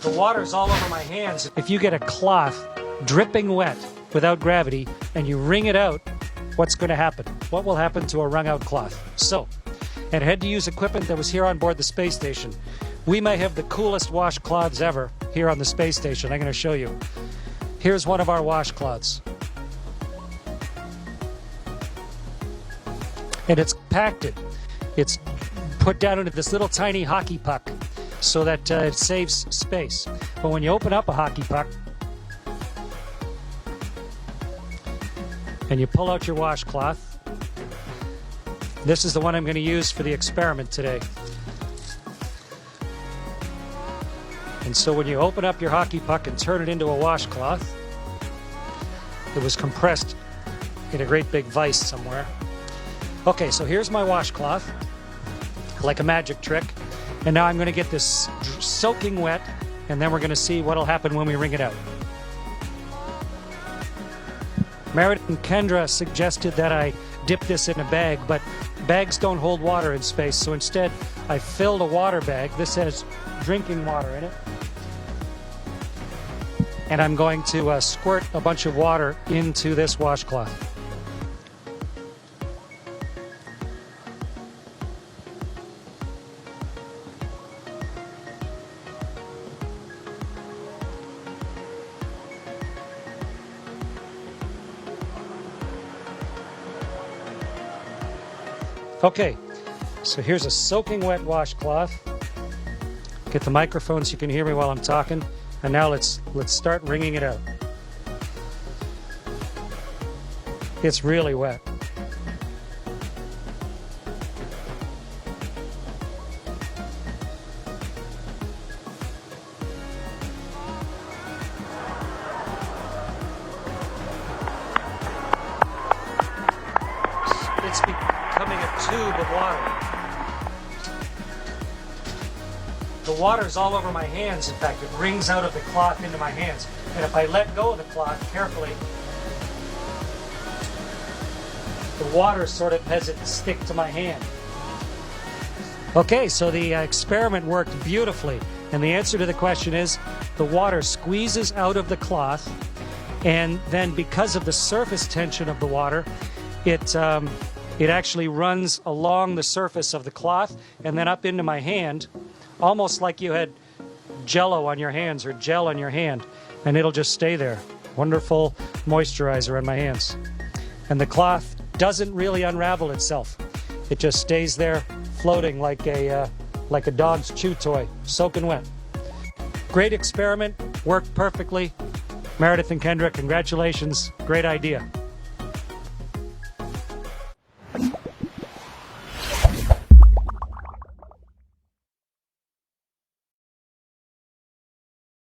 The water's all over my hands. If you get a cloth dripping wet without gravity and you wring it out, what's going to happen? What will happen to a wrung out cloth? So, and had to use equipment that was here on board the space station. We may have the coolest washcloths ever here on the space station. I'm going to show you. Here's one of our washcloths. And it's compacted. It's put down into this little tiny hockey puck so that it saves space. But when you open up a hockey puck and you pull out your washcloth, this is the one I'm going to use for the experiment today. And so when you open up your hockey puck and turn it into a washcloth, it was compressed in a great big vise somewhere. Okay, so here's my washcloth, like a magic trick. And now I'm going to get this soaking wet, and then we're going to see what'll happen when we wring it out. Meredith and Kendra suggested that I dip this in a bag, but bags don't hold water in space, so instead I filled a water bag. This has drinking water in it. And I'm going to squirt a bunch of water into this washcloth. Okay, so here's a soaking wet washcloth. Get the microphone so you can hear me while I'm talking. And now let's start wringing it out. It's really wet. It's becoming a tube of water. The water's all over my hands. In fact, it wrings out of the cloth into my hands. And if I let go of the cloth carefully, the water sort of has it stick to my hand. Okay, so the experiment worked beautifully. And the answer to the question is the water squeezes out of the cloth, and then because of the surface tension of the water, it actually runs along the surface of the cloth and then up into my hand, almost like you had Jello on your hands or gel on your hand, and it'll just stay there. Wonderful moisturizer on my hands. And the cloth doesn't really unravel itself. It just stays there floating like a dog's chew toy, soaking wet. Great experiment, worked perfectly. Meredith and Kendra, congratulations, great idea.